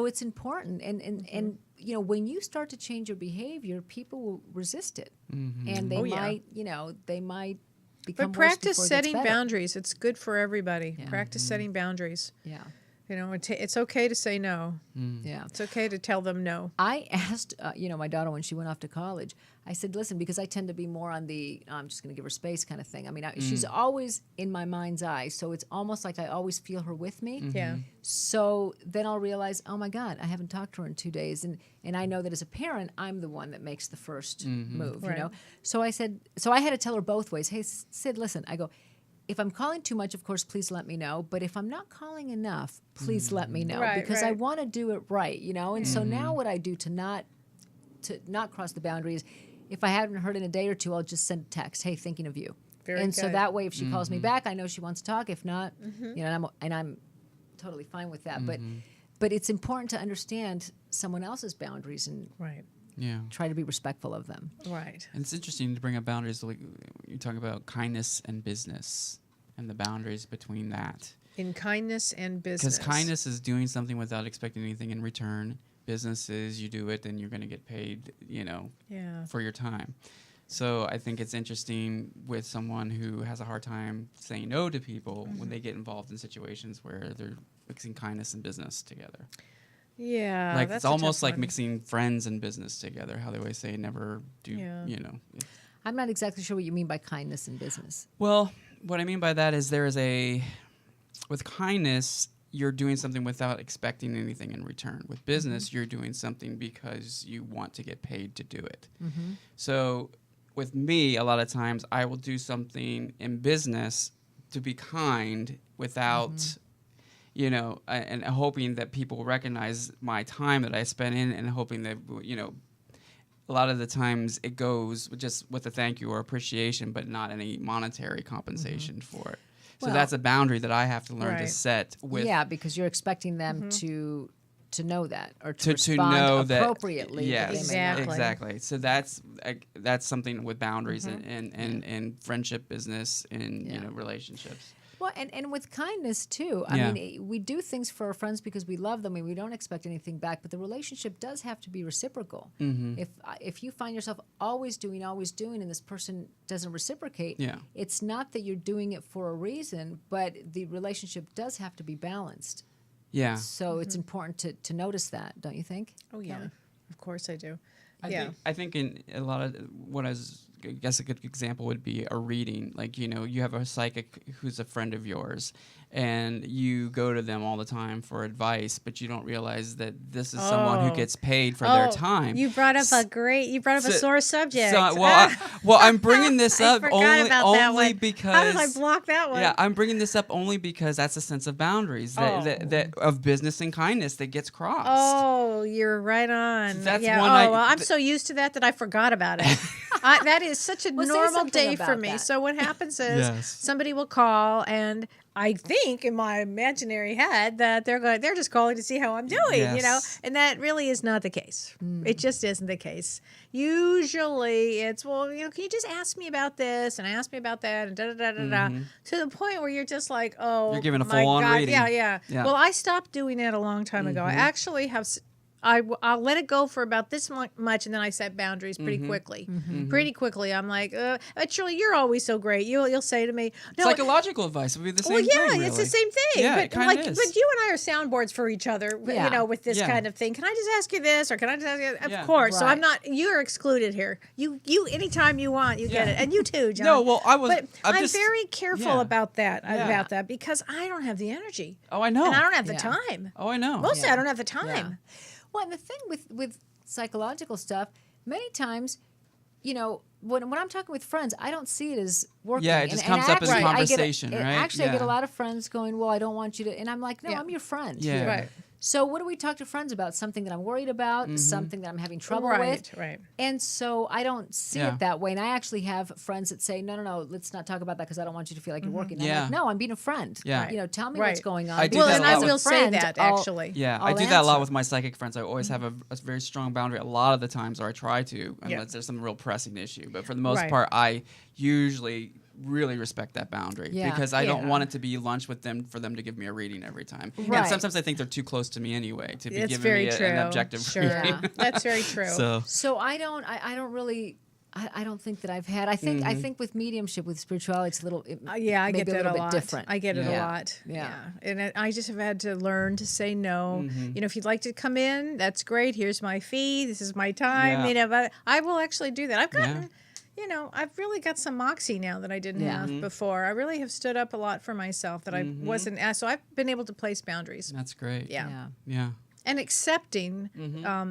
it's important. And you know, when you start to change your behavior, people will resist it. And they might, you know, they might become But worse practice before it gets setting better. boundaries. It's good for everybody. Yeah. Practice setting boundaries. Yeah. You know, it's okay to say no. Yeah. It's okay to tell them no. I asked, you know, my daughter when she went off to college, I said, listen, because I tend to be more on the, I'm just going to give her space kind of thing. I mean, she's always in my mind's eye. So it's almost like I always feel her with me. Yeah. So then I'll realize, oh my God, I haven't talked to her in 2 days. And I know that as a parent, I'm the one that makes the first move, Right. you know? So I said, so I had to tell her both ways. Hey, Sid, listen, I go, if I'm calling too much, of course, please let me know. But if I'm not calling enough, please let me know. Right, because I right. want to do it right, you know? And so now what I do to not cross the boundaries, if I haven't heard in a day or two, I'll just send a text, hey, thinking of you. Very and so good. that way, if she calls me back, I know she wants to talk. If not, you know, I'm totally fine with that. But it's important to understand someone else's boundaries and Right. Yeah. try to be respectful of them. Right. And it's interesting to bring up boundaries. Like you talk about kindness and business and the boundaries between that. In kindness and business. Because kindness is doing something without expecting anything in return. Business is you do it, then you're going to get paid, you know, Yeah. for your time. So I think it's interesting with someone who has a hard time saying no to people when they get involved in situations where they're mixing kindness and business together. Yeah. Like that's it's a tough almost like one. mixing friends and business together. How they always say never do, Yeah. you know. I'm not exactly sure what you mean by kindness in business. Well, what I mean by that is with kindness, you're doing something without expecting anything in return. With business, you're doing something because you want to get paid to do it. So with me, a lot of times I will do something in business to be kind without, you know, and hoping that people will recognize my time that I spent in, and hoping that, you know, a lot of the times it goes just with a thank you or appreciation, but not any monetary compensation for it. So Well, that's a boundary that I have to learn to right. set with. Yeah, because you're expecting them to know that or to To respond know that appropriately. yes, that they may not. Exactly. So that's something with boundaries and friendship, business, and you Yeah. know, relationships. Well, and with kindness too. Yeah. I mean, we do things for our friends because we love them and we don't expect anything back. But the relationship does have to be reciprocal. If you find yourself always doing, and this person doesn't reciprocate, Yeah. it's not that you're doing it for a reason, but the relationship does have to be balanced. Yeah. So it's important to notice that, don't you think? Oh, yeah. Kellee? Of course I do. I think in a lot of I guess a good example would be a reading. Like, you know, you have a psychic who's a friend of yours, and you go to them all the time for advice, but you don't realize that this is someone who gets paid for their time. You brought up a sore subject. I'm bringing this I up forgot about that only one. because How did I block that one? Yeah, I'm bringing this up only because that's a sense of boundaries that of business and kindness that gets crossed. Oh, you're right on. That's yeah. one well, I'm so used to that I forgot about it. That is such a Well, say normal something day for about me. that. So what happens is Yes. somebody will call, and I think in my imaginary head that they're just calling to see how I'm doing, you know, Yes. and that really is not the case. It just isn't the case. Usually it's, well, you know, can you just ask me about this and ask me about that and da da da da da, to the point where you're just like, oh, You're giving a my full-on God. reading. Yeah. Yeah. Well, I stopped doing that a long time ago. I actually have. I'll let it go for about this much, and then I set boundaries pretty quickly. Pretty quickly, I'm like, Shirley, you're always so great. You'll say to me, no, Psychological advice would be the same well, yeah, thing. it's the really. same thing. Yeah, but it kinda is. but you and I are soundboards for each other. Yeah. You know, with this Yeah. kind of thing. Can I just ask you this, or can I just ask you? Of Yeah. course. So I'm Right. not. You're excluded here. You anytime you want, you get Yeah. it, and you too, John. No, well, I was. But I'm just, very careful yeah. about that. Yeah. About that because I don't have the energy. Oh, I know. And I don't have the Yeah. time. Oh, I know. Mostly, Yeah. I don't have the time. Well, and the thing with psychological stuff, many times, you know, when I'm talking with friends, I don't see it as working. Yeah, it just comes up as a actually, conversation, right? Actually, I get a Yeah. lot of friends going, well, I don't want you to, and I'm like, no, Yeah. I'm your friend. Yeah. here. Right. So what do we talk to friends about? Something that I'm worried about, something that I'm having trouble with. Right. And so I don't see Yeah. it that way. And I actually have friends that say, no, let's not talk about that because I don't want you to feel like you're working. And I'm Yeah. like, no, I'm being a friend. Yeah. You know, tell me Right. what's going on. I do Well, that and a I lot will with- say friend, that I'll- actually. Yeah, I I'll do that a lot answer. with my psychic friends. I always have a very strong boundary a lot of the times, or I try to, unless Yeah. there's some real pressing issue. But for the most Right. part, I usually really respect that boundary Yeah. because I don't Yeah. want it to be lunch with them for them to give me a reading every time. Right. And sometimes I think they're too close to me anyway to be It's giving very me true. an objective Sure. reading. Yeah. That's very true. So I don't really. I don't think that I've had. I think with mediumship, with spirituality, it's a little. Yeah, I maybe get that a little a bit lot. different. I get it a Yeah. lot. Yeah. And I just have had to learn to say no. You know, if you'd like to come in, that's great. Here's my fee. This is my time. Yeah. You know, but I will actually do that. I've Yeah. gotten, you know, I've really got some moxie now that I didn't Yeah. have before. I really have stood up a lot for myself that I wasn't asked. So I've been able to place boundaries. That's great. Yeah. Yeah. Yeah. And accepting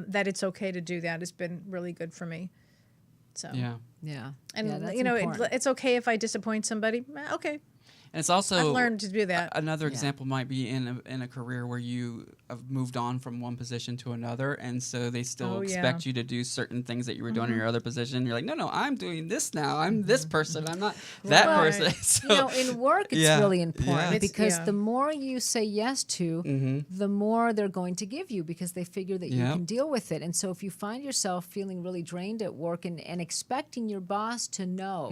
that it's okay to do that has been really good for me. So Yeah. Yeah. and yeah, that's you know important. it's okay if I disappoint somebody. Okay, And it's also I've learned to do that. Another example might be in a career where you have moved on from one position to another, and so they still Oh, expect you to do certain things that you were doing in your other position. You're like, no, I'm doing this now. I'm this person. I'm not that Right. person. So, You know, in work, it's Yeah. really important Yeah. because yeah. the more you say yes to, the more they're going to give you because they figure that you Yep. can deal with it. And so if you find yourself feeling really drained at work and expecting your boss to know,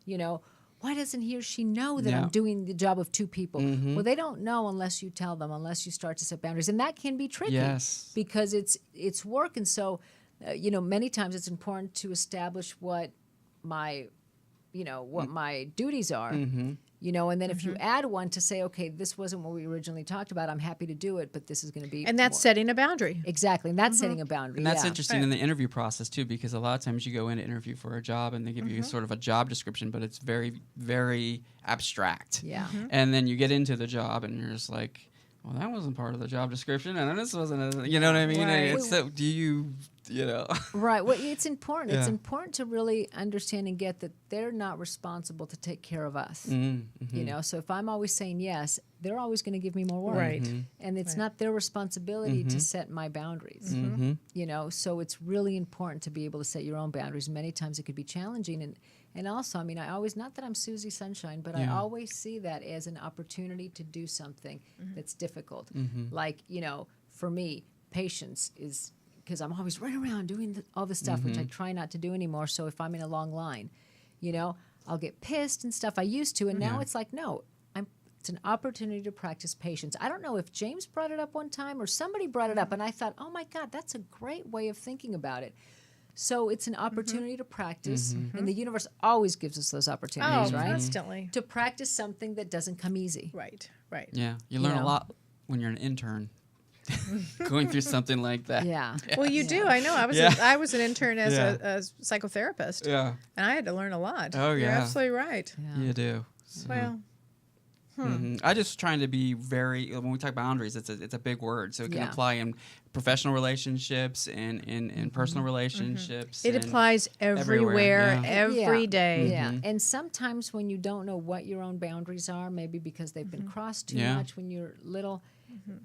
you know, why doesn't he or she know that Yeah. I'm doing the job of two people? Well, they don't know unless you tell them, unless you start to set boundaries. And that can be tricky Yes. because it's work. And so, you know, many times it's important to establish what my duties are, you know, and then if you add one to say, okay, this wasn't what we originally talked about, I'm happy to do it, but this is going to be And that's more. setting a boundary. Exactly. And that's setting a boundary. And that's yeah. interesting in the interview process too, because a lot of times you go in to interview for a job and they give you sort of a job description, but it's very, very abstract. Yeah. And then you get into the job and you're just like, well, that wasn't part of the job description, and this wasn't. You know what I mean? Right. And it's so. Do you know? Right. Well, it's important. It's Yeah. important to really understand and get that they're not responsible to take care of us. You know, so if I'm always saying yes, they're always going to give me more work. Right. And it's not their responsibility to set my boundaries. You know, so it's really important to be able to set your own boundaries. Many times it could be challenging. And also, I mean, I always, not that I'm Susie Sunshine, but I Yeah. always see that as an opportunity to do something that's difficult. Like, you know, for me, patience is, because I'm always running around doing all this stuff, which I try not to do anymore. So if I'm in a long line, you know, I'll get pissed and stuff. I used to, and now it's like, no, it's an opportunity to practice patience. I don't know if James brought it up one time or somebody brought it up, and I thought, oh my God, that's a great way of thinking about it. So it's an opportunity to practice, and the universe always gives us those opportunities, Oh, right? constantly. To practice something that doesn't come easy. Right. Right. Yeah, you learn know. a lot when you're an intern, going through something like that. Yeah. Well, you do. I know. I was Yeah. I was an intern as Yeah. a psychotherapist, Yeah, and I had to learn a lot. Oh, You're yeah. absolutely right. you do. So, Well, I just trying to be very. When we talk boundaries, it's a big word, so it can Yeah. apply in professional relationships and in personal relationships. it and applies everywhere, yeah. every day. Yeah. And sometimes when you don't know what your own boundaries are, maybe because they've been crossed too Yeah. much when you're little,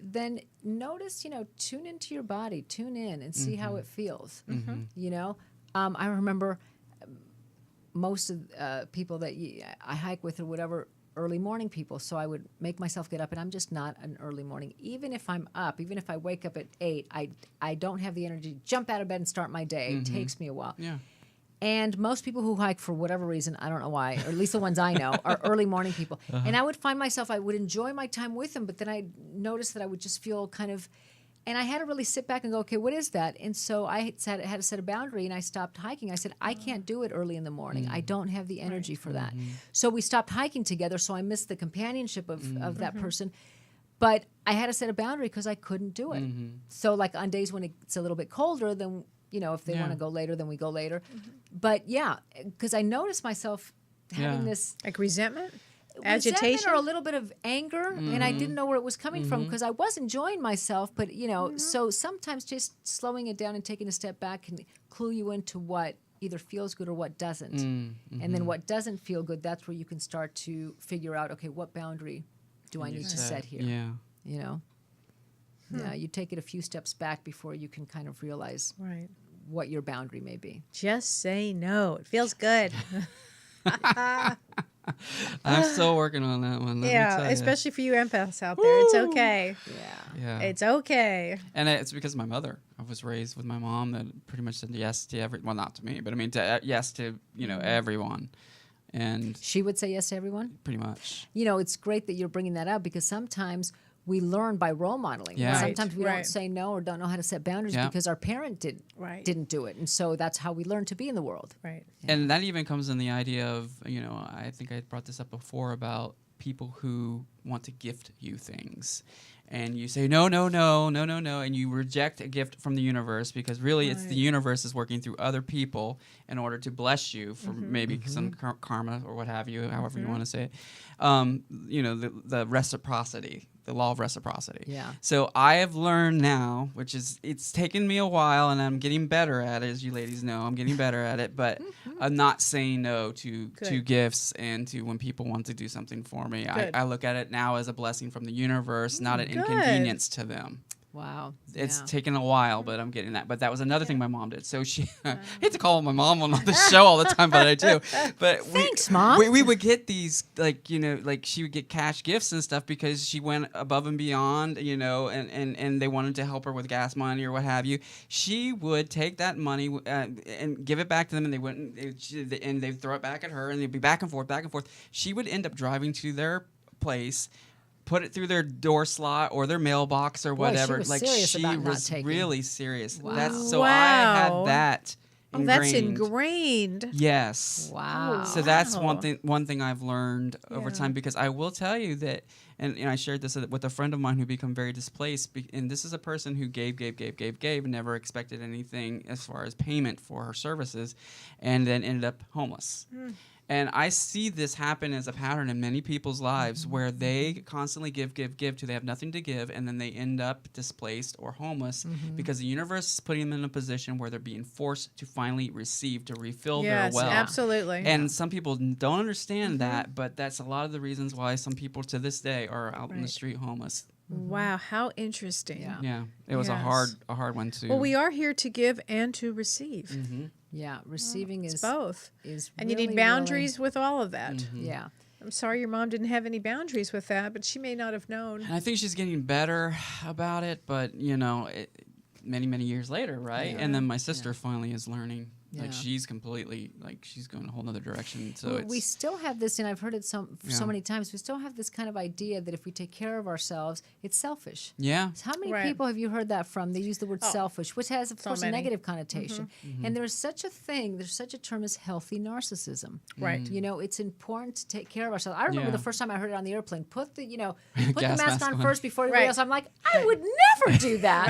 then notice, you know, tune into your body, tune in and see how it feels. You know, I remember most of people that I hike with or whatever, early morning people. So I would make myself get up, and I'm just not an early morning. Even if I'm up, even if I wake up at 8, I don't have the energy to jump out of bed and start my day. It takes me a while. Yeah. And most people who hike, for whatever reason, I don't know why, or at least the ones I know, are early morning people. And I would find myself, I would enjoy my time with them, but then I noticed that I would just feel kind of, and I had to really sit back and go, okay, what is that? And so I had to set a boundary, and I stopped hiking. I said, I can't do it early in the morning. I don't have the energy for that. So we stopped hiking together, so I missed the companionship of that person. But I had to set a boundary because I couldn't do it. So like on days when it's a little bit colder, then, you know, if they want to go later, then we go later. But yeah, because I noticed myself having this Like resentment, resentment agitation. or a little bit of anger, and I didn't know where it was coming from because I was enjoying myself. But, you know, so sometimes just slowing it down and taking a step back can clue you into what either feels good or what doesn't. Mm-hmm. And then what doesn't feel good, that's where you can start to figure out, okay, what boundary do I need to set here? Yeah. You know? Yeah, you take it a few steps back before you can kind of realize Right. what your boundary may be. Just say no. It feels good. I'm still working on that one. Let me Yeah, tell ya. especially for you empaths out there. It's okay. Yeah. Yeah. It's okay. And it's because of my mother. I was raised with my mom that pretty much said yes to well, not to me, but I mean, yes to, everyone. And She would say yes to everyone? pretty much. You know, it's great that you're bringing that up because sometimes we learn by role modeling. Yeah. Right, Sometimes we don't right. say no or don't know how to set boundaries Yeah. because our parent Right. didn't do it. And so that's how we learn to be in the world. Right. And that even comes in the idea of, I think I brought this up before about people who want to gift you things. And you say, no, and you reject a gift from the universe because really it's the universe is working through other people in order to bless you for maybe some karma or what have you, however you want to say it. The reciprocity, the law of reciprocity. Yeah. So I have learned now, it's taken me a while and I'm getting better at it, as you ladies know, I'm getting better at it, but I'm not saying no to gifts and to when people want to do something for me. I look at it now as a blessing from the universe, not an inconvenience to them. Wow. It's Yeah. taken a while, but I'm getting that. But that was another thing my mom did. So she, I hate to call my mom on the show all the time, but I do. But Thanks, Mom. We would get these, like she would get cash gifts and stuff because she went above and beyond, and they wanted to help her with gas money or what have you. She would take that money and give it back to them, and they wouldn't, and they'd throw it back at her, and they'd be back and forth, back and forth. She would end up driving to their place, put it through their door slot or their mailbox or whatever. She was like serious she about not was taking. really serious. Wow. So I had Wow. that Oh, ingrained. that's ingrained. Yes. Wow. So that's Wow. one thing I've learned over Yeah. time, because I will tell you that, and I shared this with a friend of mine who became very displaced, and this is a person who gave, and never expected anything as far as payment for her services, and then ended up homeless. And I see this happen as a pattern in many people's lives where they constantly give till they have nothing to give, and then they end up displaced or homeless because the universe is putting them in a position where they're being forced to finally receive, to refill Yes, their well. absolutely. And some people don't understand that, but that's a lot of the reasons why some people to this day are out in the Right. street homeless. Wow, how interesting. Yeah. Yeah, it was Yes. a hard one to. Well, we are here to give and to receive. Yeah. Receiving It's is both. is And you really, need boundaries with all of that. Really, yeah. I'm sorry your mom didn't have any boundaries with that, but she may not have known. And I think she's getting better about it, but many years later, right? And then my sister finally is learning. Yeah. Like she's completely, like she's going a whole nother direction. So Well, it's we still have this, and I've heard it so Yeah. many times. We still have this kind of idea that if we take care of ourselves, it's selfish. yeah. How many Right. people have you heard that from? They use the word selfish, which has, of so course, a many. negative connotation. And there's such a thing, there's such a term as healthy narcissism. Right. You know, it's important to take care of ourselves. I remember Yeah. the first time I heard it on the airplane. Put the Gas mask mask on on. first before everybody Right. else. I'm like, I would never do that.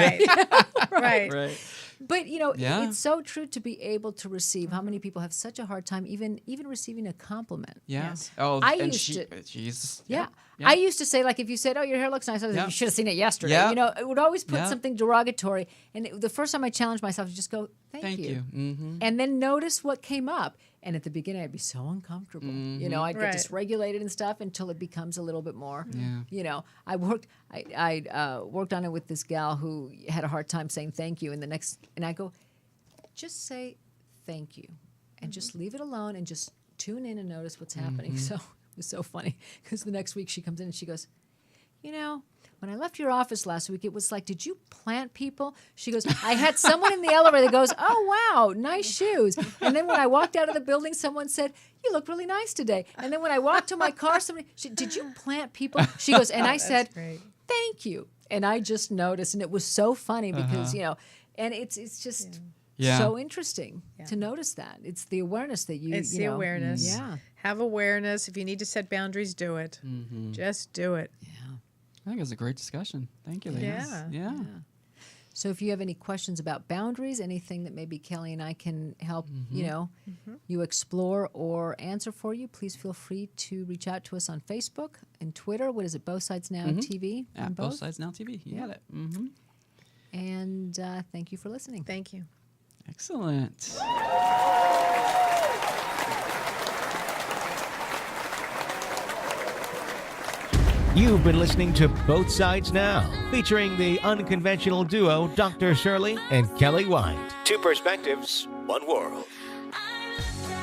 Right. Right. But Yeah. it's so true to be able to receive. How many people have such a hard time even receiving a compliment? Yeah. Yes. Oh, I and used to- she's Yeah. Yeah. I used to say, like, if you said, "Oh, your hair looks nice," I was like, Yeah. "You should have seen it yesterday." Yeah. You know, it would always put Yeah. something derogatory. And the first time I challenged myself to just go, "Thank you," Mm-hmm. and then notice what came up. And at the beginning, I'd be so uncomfortable. Mm-hmm. You know, I'd get Right. dysregulated and stuff until it becomes a little bit more. Yeah. You know, I worked on it with this gal who had a hard time saying thank you, and I go, just say thank you, and just leave it alone, and just tune in and notice what's happening. So it was so funny because the next week she comes in and she goes, "You know, when I left your office last week, it was like, did you plant people?" She goes, "I had someone in the elevator that goes, 'Oh, wow, nice shoes.' And then when I walked out of the building, someone said, 'You look really nice today.' And then when I walked to my car, did you plant people?" She goes, and I said, great. "Thank you." And I just noticed, and it was so funny because, and it's just Yeah. so interesting to notice that. It's the awareness that It's you the know. awareness. Yeah. Have awareness. If you need to set boundaries, do it. Just do it. I think it was a great discussion. Thank you, ladies. Yeah. So if you have any questions about boundaries, anything that maybe Kellee and I can help, you explore or answer for you, please feel free to reach out to us on Facebook and Twitter. What is it? Both Sides Now TV. on At Both Sides Now TV. You got it. Mm-hmm. And thank you for listening. Thank you. Excellent. You've been listening to Both Sides Now, featuring the unconventional duo Dr. Shirley and Kellee White. Two perspectives, one world. I